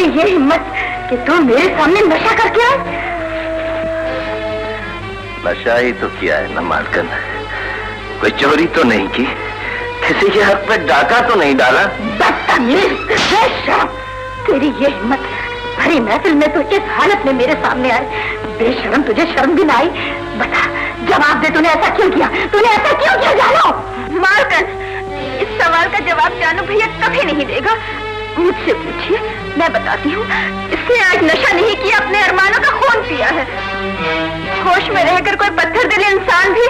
तेरी ये हिम्मत कि तू मेरे सामने नशा करके आए? नशा ही तो किया है ना मालकिन, कोई चोरी तो नहीं की, किसी के हक पे डाका तो नहीं डाला। बदतमीज, बेशर्म, तेरी ये हिम्मत, भरी महफिल में तू इस हालत में मेरे सामने आए, बेशर्म, तुझे शर्म भी ना आई? बता, जवाब दे, तूने ऐसा क्यों किया? तूने ऐसा क्यों किया जानो? मालकिन, इस सवाल का जवाब जानू भैया कभी नहीं देगा। मुझसे पूछिए, मैं बताती हूँ। इसने आज नशा नहीं किया, अपने अरमानों का खून पिया है। होश में रहकर कोई पत्थर दिल इंसान भी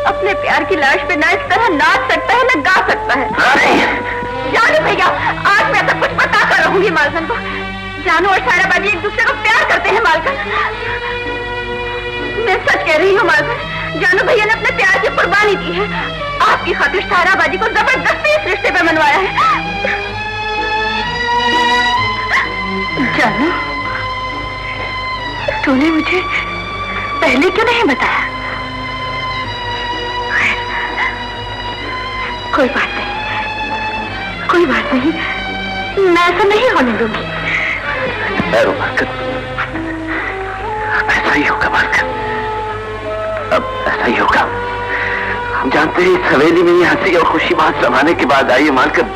अपने प्यार की लाश पे ना इस तरह नाच सकता है, ना गा सकता है। जानू भैया, आज मैं सब कुछ बताकर रहूंगी मालकिन को। जानू और सारा बाजी एक दूसरे को प्यार करते हैं मालकिन। मैं सच कह रही हूँ मालकिन, जानू भैया ने अपने प्यार की कुर्बानी दी है। आपकी खातिर सारा बाजी को जबरदस्ती इस रिश्ते पे मनवाया है। जानू, तूने मुझे पहले क्यों नहीं बताया? कोई बात नहीं, कोई बात नहीं, मैं ऐसा नहीं होने दूंगी। ऐसा ही होगा मालकिन, अब ऐसा ही होगा। हम जानते हैं इस हवेली में ये हंसी और खुशी बहुत जमाने के बाद आई है मालकिन।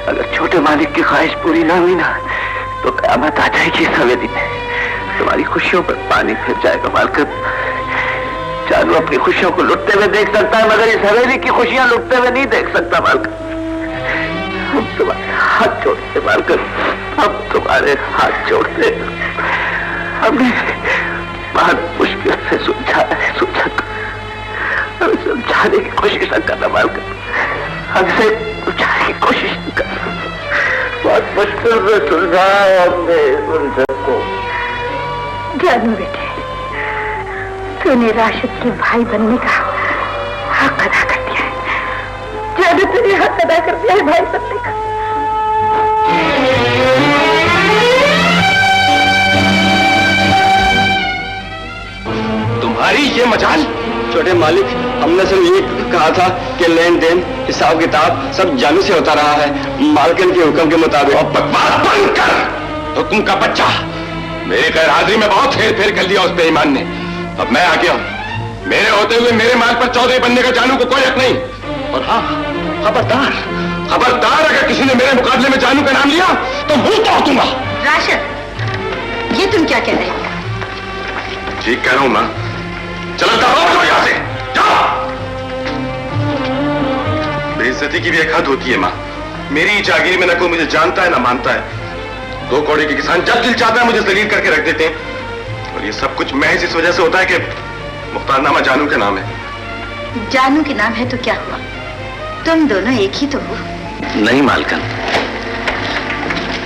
अगर छोटे मालिक की ख्वाहिश पूरी ना हुई ना तो क़यामत आ जाएगी इस हवेली में। तुम्हारी खुशियों पर पानी फिर जाएगा मालकिन। जानू अपनी खुशियों को लुटते हुए देख सकता है, मगर इस हवेली की खुशियां लुटते हुए नहीं देख सकता मालकिन। हम तुम्हारे हाथ जोड़ते मालकिन, हम तुम्हारे हाथ जोड़ते। हमने बहुत मुश्किल से सुलझाया है, हमें सुलझाने की कोशिश न करना मालकिन, हमसे सुलझाने की कोशिश न करना। बहुत मुश्किल से सुलझाया हमने उन सबको। जानू बेटे, तूने राशिद के भाई बनने का हक अदा कर दिया है। जानू, तूने हक अदा कर दिया है भाई बनने का। तुम्हारी ये मजाल? छोटे मालिक, हमने सिर्फ ये कहा था कि लेन देन हिसाब किताब सब जानू से होता रहा है, मालकिन के हुक्म के मुताबिक। बकवास बंद कर। हुक्म का बच्चा, मेरी गैर हाजिरी में बहुत हेर फेर कर लिया उस बेईमान ने। अब मैं आ गया हूं। मेरे होते हुए मेरे माल पर चौधरी बनने का जानू को कोई हक नहीं। और हाँ, खबरदार खबरदार, अगर किसी ने मेरे मुकाबले में जानू का नाम लिया तो मुंह तोड़ दूंगा। राशिद, ये तुम क्या कह रहे हो? ठीक कह रहा हूं मां। चलो जाओ यहां से, जाओ। बेइज्जती की भी एक हद होती है मां। मेरी जागीर में न कोई मुझे जानता है ना मानता है। दो कौड़े के किसान जब दिल चाहता है मुझे जलील करके रख देते हैं। और ये सब कुछ महज इस वजह से होता है कि मुख्तारनामा जानू के नाम है। जानू के नाम है तो क्या हुआ? तुम दोनों एक ही तो हो। नहीं मालकिन,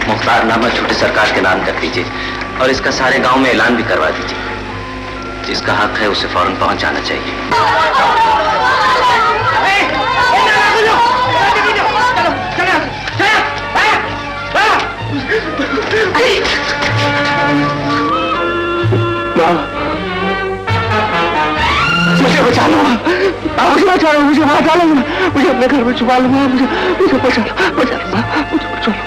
मुख्तारनामा छोटे सरकार के नाम कर दीजिए और इसका सारे गांव में ऐलान भी करवा दीजिए। जिसका हक है उसे फौरन पहुंच जाना चाहिए। मुझे बचा लो, मुझे बचा लो, मुझे वहां डालो, मुझे अपने घर में छुपा लो, मुझे बचा लो, मुझे बचा लो।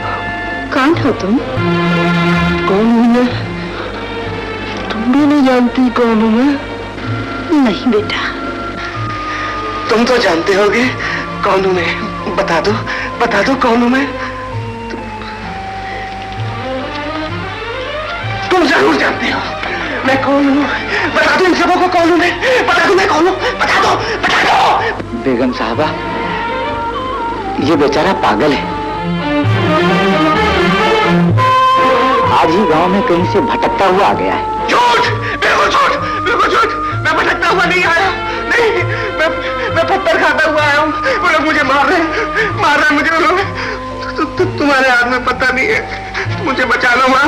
कौन हो तुम? कौन हूँ मैं? तुम भी नहीं जानती कौन हूँ मैं? नहीं बेटा। तुम तो जानते होगे कौन हूँ मैं। बता दो कौन हूँ मैं। तुम जरूर जानते हो मैं कौन हूँ। बता दो इन सबों को कौन हूँ मैं। बता दो मैं कौन हूँ। बता दो। बेगम साहबा, ये बेचारा पागल है। आज ही गांव में कहीं से भटकता हुआ आ गया है। झूठ, बिल्कुल झूठ। मैं भटकता हुआ नहीं आया। नहीं, मैं पत्थर खाता हुआ आया हूँ। वो लोग मुझे मार रहे हैं मुझे वो लोग। तुम्हारे हाथ में पता नहीं है। मुझे बचा लो माँ,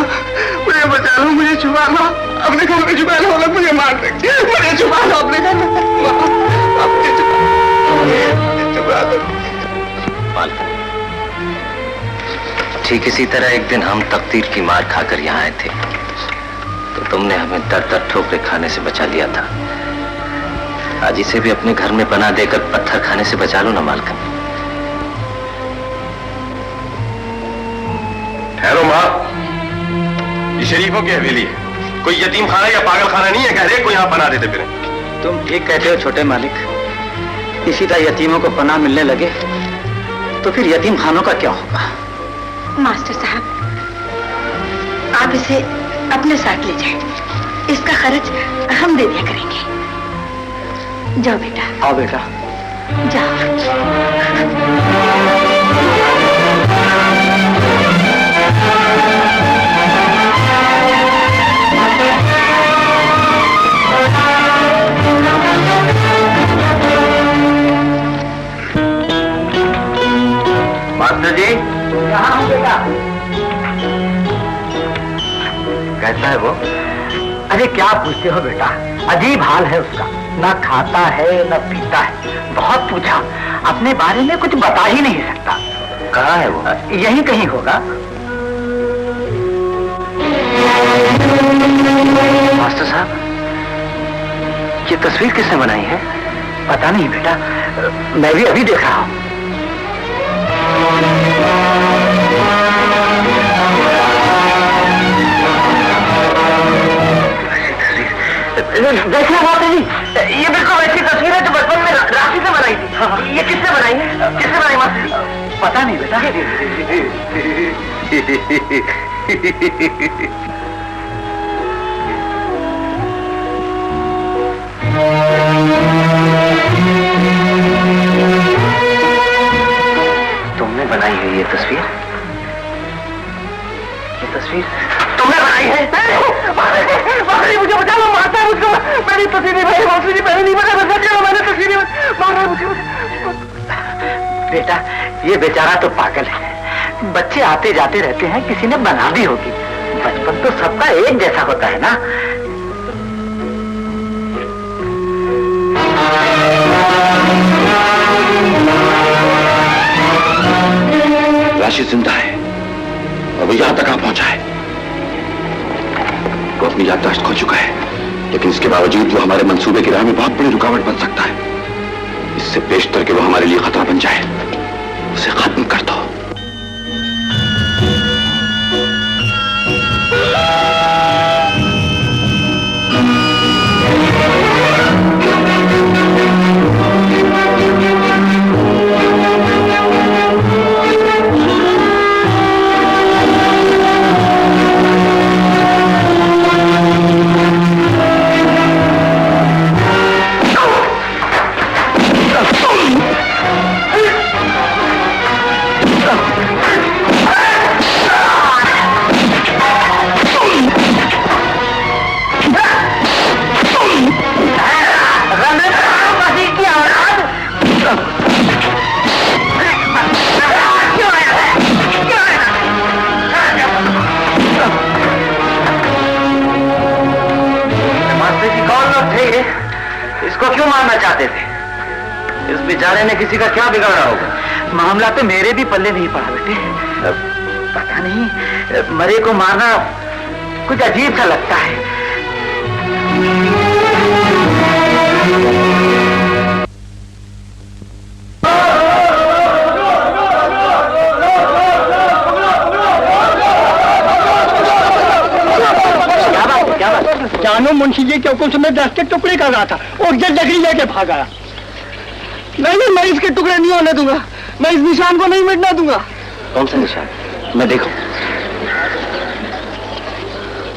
मुझे बचा लो, मुझे छुपा लो अपने घर में, छुपा लो। वो लोग मुझे मार देंगे। मुझे छुपा लो अपने घर में, छुपा लो। ठीक इसी तरह एक दिन हम तकदीर की मार खाकर यहाँ आए थे तो तुमने हमें दर दर ठोकरे खाने से बचा लिया था। आज इसे भी अपने घर में बना देकर पत्थर खाने से बचा लो ना मालकिन। ठहरो माँ, शरीफों की हवेली है, कोई यतीम खाना या पागल खाना नहीं है। कह रहे कोई यहाँ पना देते फिर। तुम ठीक कहते हो छोटे मालिक। इसी तरह यतीमों को पनाह मिलने लगे तो फिर यतीम खानों का क्या होगा? मास्टर साहब, आप इसे अपने साथ ले जाएं। इसका खर्च हम दे दिया करेंगे। जाओ बेटा। आओ बेटा। जाओ। मास्टर जी, कहाँ हूँ बेटा? कैसा है वो? अरे क्या पूछते हो बेटा, अजीब हाल है उसका। न खाता है न पीता है। बहुत पूछा, अपने बारे में कुछ बता ही नहीं सकता। कहाँ है वो? यहीं कहीं होगा। मास्टर साहब, ये तस्वीर किसने बनाई है? पता नहीं बेटा, मैं भी अभी देख रहा हूँ। देखना माता जी, ये बिल्कुल वैसी तस्वीर है जो बचपन में राशि से बनाई थी। ये किसने बनाई है? किसने बनाई मास्टर जी? पता नहीं बेटा। तुमने बनाई है ये तस्वीर? ये तस्वीर तुमने बनाई है? मुझे बचा लो, मारता है मुझको। मैंने तस्वीर नहीं बनाई मास्टर जी, मैंने नहीं बनाई। मैंने तस्वीर नहीं मार रहा है मुझे। बेटा, ये बेचारा तो पागल है। बच्चे आते जाते रहते हैं, किसी ने बना दी होगी। बचपन तो सबका एक जैसा होता है ना। राशि जिंदा है और वो यहां तक आ पहुंचा है। वो अपनी याददाश्त खो चुका है, लेकिन इसके बावजूद वो हमारे मंसूबे की राह में बहुत बड़ी रुकावट बन सकता है। इससे बेशतर कि वो हमारे लिए खतरा बन जाए, उसे खत्म कर दो। इसको क्यों मारना चाहते थे? इस बेचारे ने किसी का क्या बिगाड़ा होगा? मामला तो मेरे भी पल्ले नहीं पड़ा बेटे। पता नहीं, मरे को मारना कुछ अजीब सा लगता है। जानो मुंशी जी के हुक्म से मैं 10 के टुकड़े कर रहा था और जब लकड़ी लेके भाग आया। नहीं, मैं इसके टुकड़े नहीं होने दूंगा। मैं इस निशान को नहीं मिटने दूंगा। कौन सा निशान? मैं देखूं।